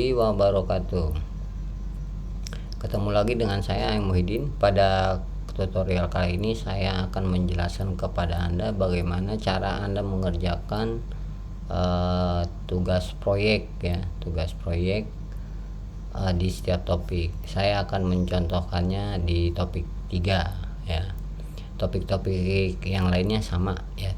warahmatullahi wabarakatuh. Ketemu lagi dengan saya Aeng Muhyiddin. Pada tutorial kali ini saya akan menjelaskan kepada Anda bagaimana cara Anda mengerjakan tugas proyek ya, di setiap topik. Saya akan mencontohkannya di topik 3 ya. Topik-topik yang lainnya sama ya,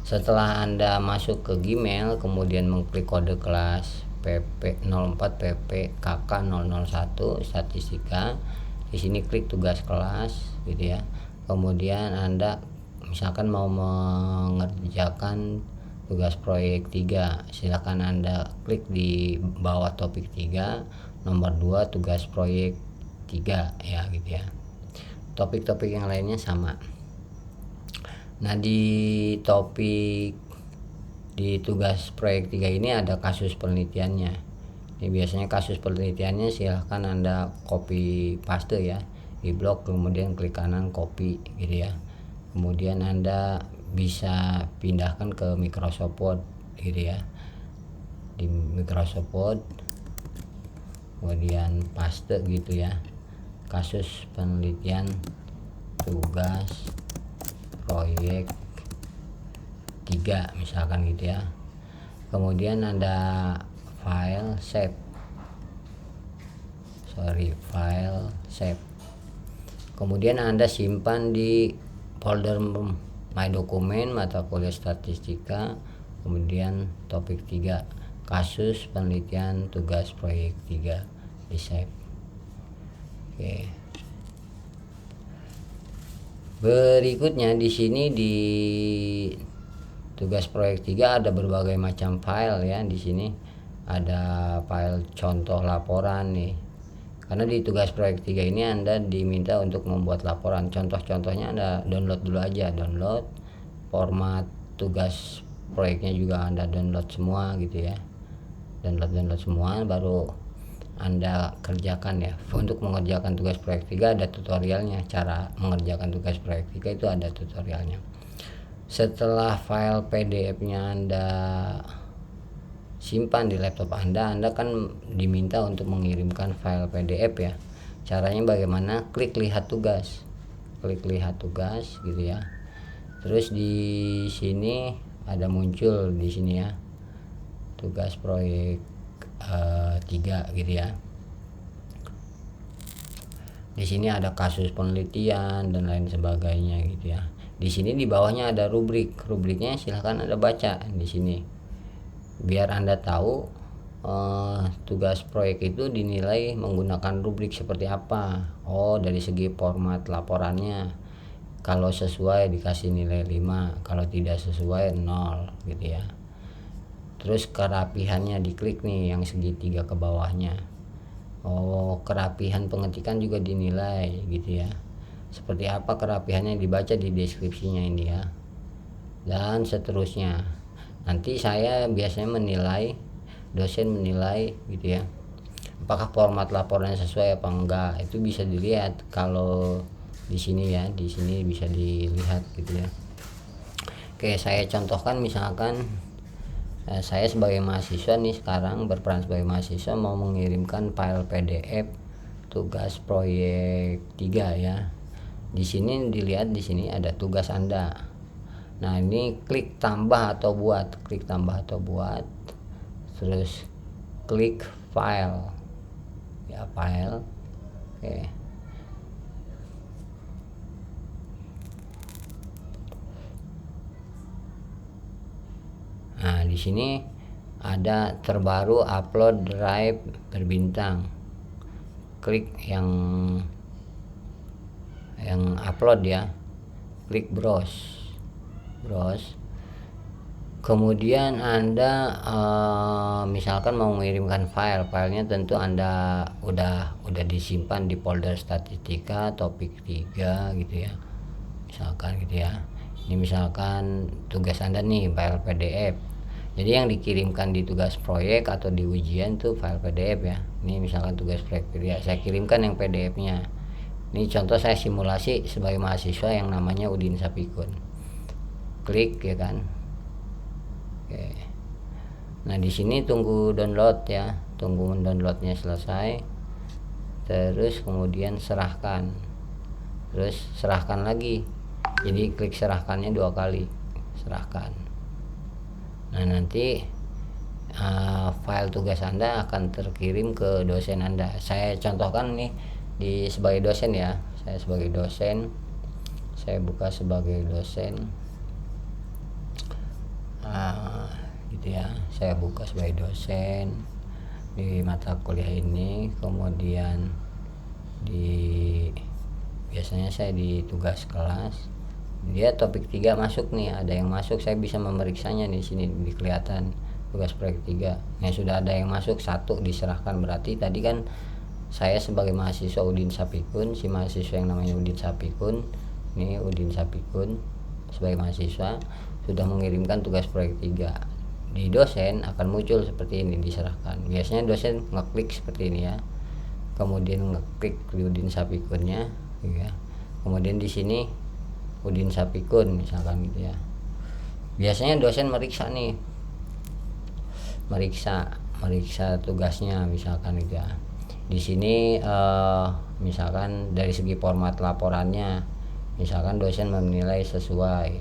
Setelah Anda masuk ke Gmail, kemudian mengklik kode kelas PP04 PPKK001 statistika. Di sini klik tugas kelas gitu ya. Kemudian Anda misalkan mau mengerjakan tugas proyek 3, silakan Anda klik di bawah topik 3 nomor 2 tugas proyek 3 ya gitu ya. Topik-topik yang lainnya sama. Nah, di tugas proyek 3 ini ada kasus penelitiannya. Ini biasanya kasus penelitiannya silahkan Anda copy paste ya di blog, kemudian klik kanan copy gitu ya. Kemudian Anda bisa pindahkan ke Microsoft Word gitu ya. Di Microsoft Word kemudian paste gitu ya. Kasus penelitian tugas proyek 3 misalkan gitu ya. Kemudian Anda file save. Kemudian Anda simpan di folder My Dokumen mata kuliah statistika, kemudian topik 3 kasus penelitian tugas proyek 3 di save. Oke. Berikutnya di sini di tugas proyek 3 ada berbagai macam file ya. Di sini ada file contoh laporan nih. Karena di tugas proyek 3 ini Anda diminta untuk membuat laporan. Contoh-contohnya Anda download dulu aja, format tugas proyeknya juga Anda download semua gitu ya. Download semua baru Anda kerjakan ya. Untuk mengerjakan tugas proyek 3 ada tutorialnya. Cara mengerjakan tugas proyek 3 itu ada tutorialnya. Setelah file PDF-nya Anda simpan di laptop Anda kan diminta untuk mengirimkan file PDF ya. Caranya bagaimana? Klik lihat tugas gitu ya. Terus di sini ada muncul di sini ya, tugas proyek 3 gitu ya. Di sini ada kasus penelitian dan lain sebagainya gitu ya. Di sini di bawahnya ada rubriknya silahkan Anda baca di sini biar Anda tahu tugas proyek itu dinilai menggunakan rubrik seperti apa. Dari segi format laporannya, kalau sesuai dikasih nilai 5, kalau tidak sesuai 0 gitu ya. Terus kerapihannya diklik nih yang segitiga ke bawahnya. Kerapihan pengetikan juga dinilai gitu ya. Seperti apa kerapihannya dibaca di deskripsinya ini ya. Dan seterusnya. Nanti saya biasanya dosen menilai gitu ya, apakah format laporannya sesuai apa enggak. Itu bisa dilihat kalau di sini ya, di sini bisa dilihat gitu ya. Oke, saya contohkan misalkan saya sebagai mahasiswa nih, sekarang berperan sebagai mahasiswa mau mengirimkan file PDF tugas proyek 3 ya. Di sini dilihat, di sini ada tugas Anda. Nah, ini klik tambah atau buat, terus klik file ya, file. Oke. Nah, di sini ada terbaru upload drive berbintang. Klik yang upload ya. Klik browse. Kemudian Anda misalkan mau mengirimkan filenya tentu Anda udah disimpan di folder statistika topik 3 gitu ya. Misalkan gitu ya. Ini misalkan tugas Anda nih file PDF. Jadi yang dikirimkan di tugas proyek atau di ujian tuh file PDF ya. Ini misalkan tugas proyek ya, saya kirimkan yang PDF-nya. Ini contoh saya simulasi sebagai mahasiswa yang namanya Udin Sapikun. Klik ya kan. Oke. Nah di sini tunggu download ya, tunggu downloadnya selesai, terus kemudian serahkan, terus serahkan lagi. Jadi klik serahkannya 2 kali, serahkan. Nah nanti file tugas Anda akan terkirim ke dosen Anda. Saya contohkan nih sebagai dosen ya, saya sebagai dosen, saya buka sebagai dosen, gitu ya, saya buka sebagai dosen di mata kuliah ini, kemudian biasanya saya di tugas kelas, dia topik 3 masuk nih, ada yang masuk, saya bisa memeriksanya di sini, di kelihatan tugas proyek 3. Nah sudah ada yang masuk 1 diserahkan, berarti tadi kan saya sebagai mahasiswa Udin Sapikun, si mahasiswa yang namanya Udin Sapikun, ini Udin Sapikun sebagai mahasiswa sudah mengirimkan tugas proyek 3. Di dosen akan muncul seperti ini, diserahkan. Biasanya dosen ngeklik seperti ini ya, kemudian ngeklik Udin Sapikunnya ya. Kemudian di sini Udin Sapikun misalkan gitu ya. Biasanya dosen meriksa nih, meriksa tugasnya misalkan gitu ya. Di sini misalkan dari segi format laporannya, misalkan dosen menilai sesuai,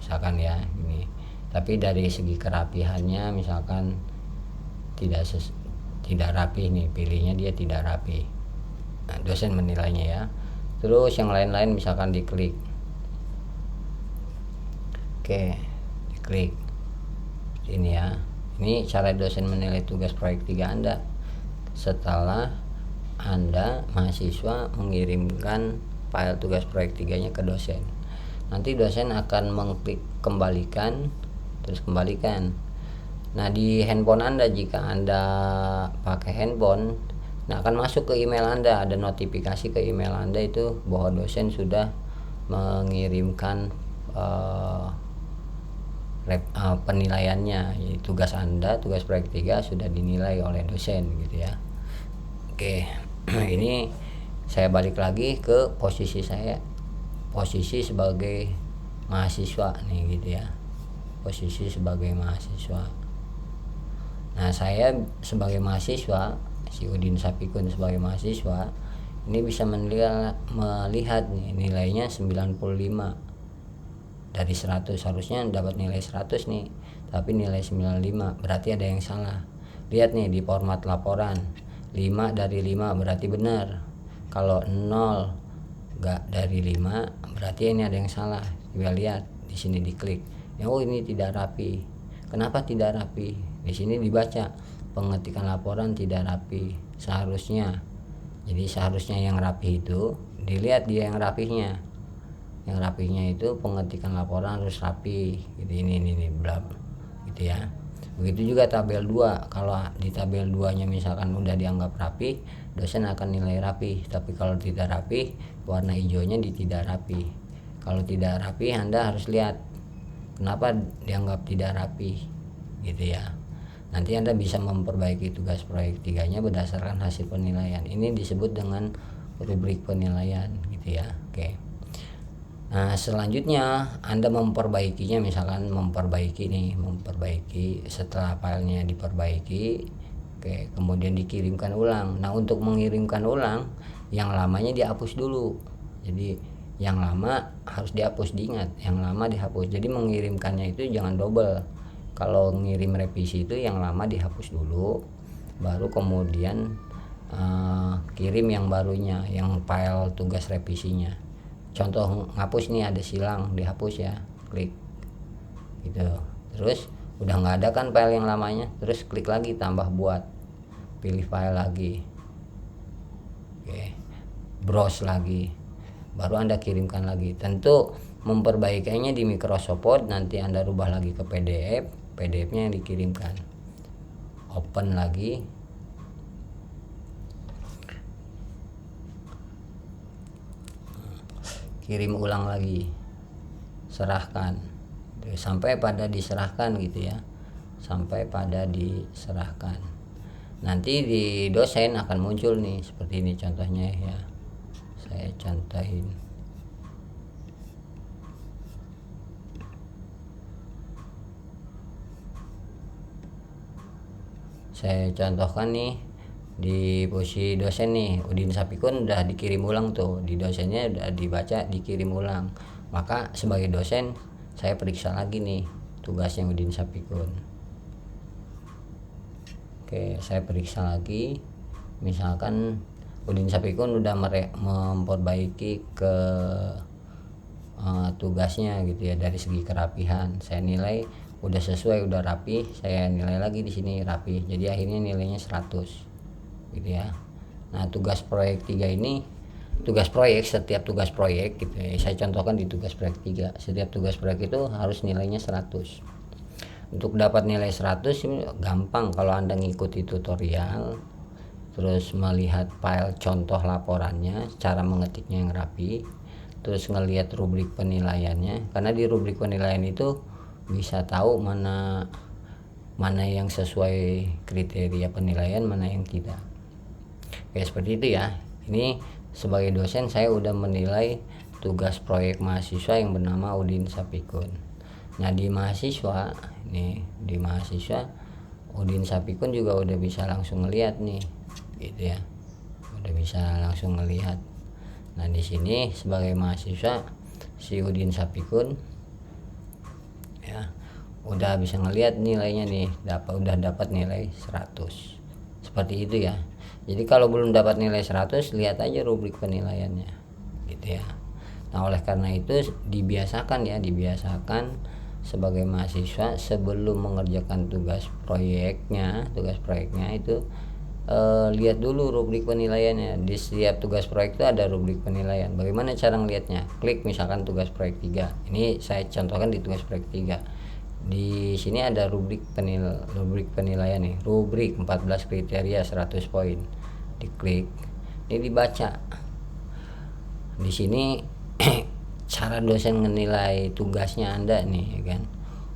misalkan ya ini. Tapi dari segi kerapihannya misalkan tidak rapi nih, pilihnya dia tidak rapi. Nah, dosen menilainya ya. Terus yang lain-lain misalkan diklik. Oke, diklik. Ini ya. Ini cara dosen menilai tugas proyek 3 Anda. Setelah Anda mahasiswa mengirimkan file tugas proyek 3-nya ke dosen. Nanti dosen akan mengklik kembalikan, terus kembalikan. Nah di handphone Anda, jika Anda pakai handphone, nah akan masuk ke email Anda, ada notifikasi ke email Anda itu bahwa dosen sudah mengirimkan penilaiannya, yaitu tugas Anda, tugas proyek 3 sudah dinilai oleh dosen gitu ya. Oke, ini saya balik lagi ke posisi saya, posisi sebagai mahasiswa nih gitu ya, posisi sebagai mahasiswa. Nah saya sebagai mahasiswa, si Udin Sapikun sebagai mahasiswa ini bisa melihat nih nilainya 95 dari 100, harusnya dapat nilai 100 nih, tapi nilai 95, berarti ada yang salah. Lihat nih di format laporan, 5 dari 5 berarti benar. Kalau 0 enggak dari 5 berarti ini ada yang salah. Kita lihat di sini, diklik. Oh ini tidak rapi. Kenapa tidak rapi? Di sini dibaca pengetikan laporan tidak rapi. Seharusnya. Jadi seharusnya yang rapi itu dilihat dia yang rapihnya. Yang rapihnya itu pengetikan laporan harus rapi. Gitu, ini bla gitu ya. Begitu juga tabel 2. Kalau di tabel 2-nya misalkan udah dianggap rapi, dosen akan nilai rapi. Tapi kalau tidak rapi, warna hijaunya di tidak rapi. Kalau tidak rapi, Anda harus lihat kenapa dianggap tidak rapi gitu ya. Nanti Anda bisa memperbaiki tugas proyek 3-nya berdasarkan hasil penilaian. Ini disebut dengan rubrik penilaian gitu ya. Oke. Nah selanjutnya Anda memperbaikinya, misalkan memperbaiki setelah filenya diperbaiki, oke, kemudian dikirimkan ulang. Nah untuk mengirimkan ulang, yang lamanya dihapus dulu. Jadi yang lama harus dihapus, diingat, yang lama dihapus. Jadi mengirimkannya itu jangan double. Kalau ngirim revisi itu yang lama dihapus dulu, baru kemudian kirim yang barunya, yang file tugas revisinya. Contoh ngapus nih, ada silang, dihapus ya, klik gitu. Terus udah nggak ada kan file yang lamanya, terus klik lagi tambah buat, pilih file lagi, oke, browse lagi, baru Anda kirimkan lagi. Tentu memperbaikinya di Microsoft Word, nanti Anda rubah lagi ke PDF-nya yang dikirimkan. Open lagi, kirim ulang lagi, serahkan sampai pada diserahkan gitu ya, sampai pada diserahkan. Nanti di dosen akan muncul nih seperti ini contohnya ya, saya contohin. saya contohkan nih di posisi dosen nih, Udin Sapikun udah dikirim ulang tuh, di dosennya udah dibaca dikirim ulang, maka sebagai dosen saya periksa lagi nih tugasnya Udin Sapikun. Oke, saya periksa lagi, misalkan Udin Sapikun udah memperbaiki ke tugasnya gitu ya, dari segi kerapihan saya nilai udah sesuai, udah rapi, saya nilai lagi di sini rapi, jadi akhirnya nilainya 100 gitu ya. Nah, tugas proyek 3 ini, tugas proyek, setiap tugas proyek gitu ya, saya contohkan di tugas proyek 3, setiap tugas proyek itu harus nilainya 100. Untuk dapat nilai 100 ini gampang kalau Anda ngikuti tutorial, terus melihat file contoh laporannya, cara mengetiknya yang rapi, terus ngelihat rubrik penilaiannya, karena di rubrik penilaian itu bisa tahu mana yang sesuai kriteria penilaian, mana yang tidak. Oke, seperti itu ya. Ini sebagai dosen saya udah menilai tugas proyek mahasiswa yang bernama Udin Sapikun. Nah, di mahasiswa Udin Sapikun juga udah bisa langsung ngelihat nih gitu ya, udah bisa langsung ngelihat. Nah, di sini sebagai mahasiswa si Udin Sapikun ya udah bisa ngelihat nilainya nih, udah dapat nilai 100. Seperti itu ya. Jadi kalau belum dapat nilai 100, lihat aja rubrik penilaiannya gitu ya. Nah, oleh karena itu dibiasakan sebagai mahasiswa sebelum mengerjakan tugas proyeknya itu lihat dulu rubrik penilaiannya. Di setiap tugas proyek itu ada rubrik penilaian. Bagaimana cara ngelihatnya? Klik misalkan tugas proyek 3. Ini saya contohkan di tugas proyek 3. Di sini ada rubrik penilaian nih. Rubrik 14 kriteria 100 poin. Diklik. Ini dibaca. Di sini cara dosen menilai tugasnya Anda nih ya kan.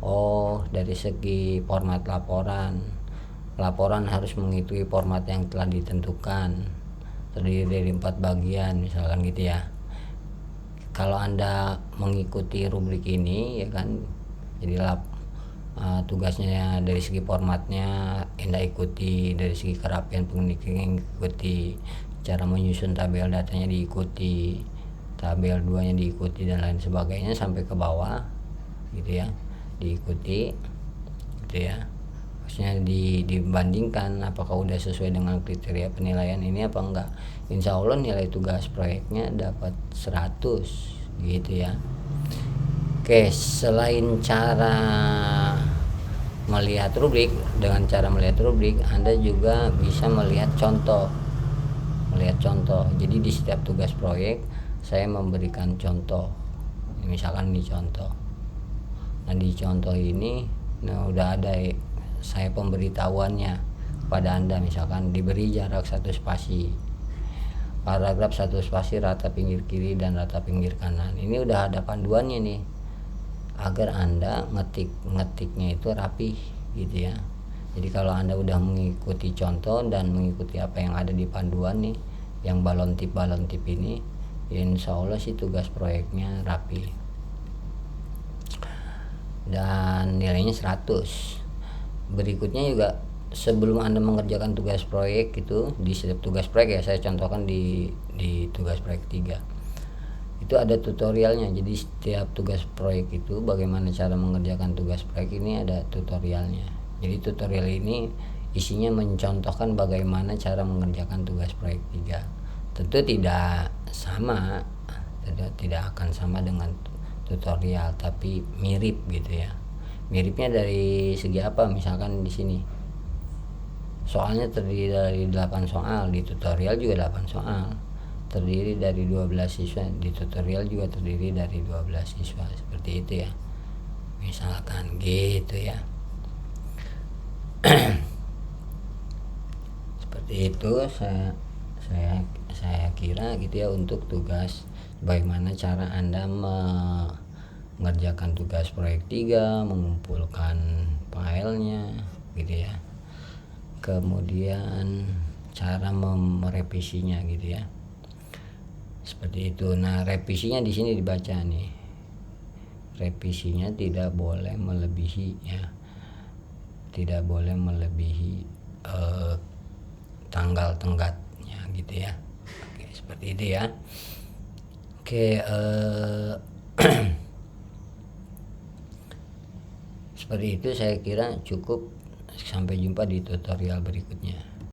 Oh, dari segi format laporan harus mengikuti format yang telah ditentukan, terdiri dari 4 bagian misalkan gitu ya. Kalau Anda mengikuti rubrik ini ya kan, jadi tugasnya dari segi formatnya Anda ikuti, dari segi kerapian pengetikan ikuti, cara menyusun tabel datanya diikuti, tabel 2 nya diikuti, dan lain sebagainya sampai ke bawah gitu ya, diikuti gitu ya. Maksudnya dibandingkan apakah udah sesuai dengan kriteria penilaian ini apa enggak. Insya Allah nilai tugas proyeknya dapat 100 gitu ya. Oke, selain cara melihat rubrik, dengan cara melihat rubrik Anda juga bisa melihat contoh. Jadi di setiap tugas proyek saya memberikan contoh. Misalkan ini contoh. Nah, di contoh ini udah ada saya pemberitahuannya kepada Anda, misalkan diberi jarak 1 spasi, paragraf 1 spasi, rata pinggir kiri dan rata pinggir kanan. Ini udah ada panduannya nih, agar Anda ngetiknya itu rapi gitu ya. Jadi kalau Anda udah mengikuti contoh dan mengikuti apa yang ada di panduan nih, yang balon tip ini, ya insya Allah sih tugas proyeknya rapi dan nilainya 100. Berikutnya juga sebelum Anda mengerjakan tugas proyek itu, di setiap tugas proyek ya, saya contohkan di tugas proyek 3 itu ada tutorialnya. Jadi setiap tugas proyek itu bagaimana cara mengerjakan tugas proyek ini ada tutorialnya. Jadi tutorial ini isinya mencontohkan bagaimana cara mengerjakan tugas proyek 3. Tentu tidak akan sama dengan tutorial, tapi mirip gitu ya. Miripnya dari segi apa? Misalkan di sini soalnya terdiri dari 8 soal, di tutorial juga 8 soal. Terdiri dari 12 siswa, di tutorial juga terdiri dari 12 siswa. Seperti itu ya. Misalkan gitu ya. Seperti itu saya kira gitu ya untuk tugas bagaimana cara Anda mengerjakan tugas proyek 3, mengumpulkan filenya gitu ya, kemudian cara merevisinya gitu ya, seperti itu. Nah, revisinya di sini dibaca nih, revisinya tidak boleh melebihi ya, tidak boleh melebihi tanggal tenggatnya gitu ya. Oke, seperti itu ya. Oke, seperti itu saya kira cukup. Sampai jumpa di tutorial berikutnya.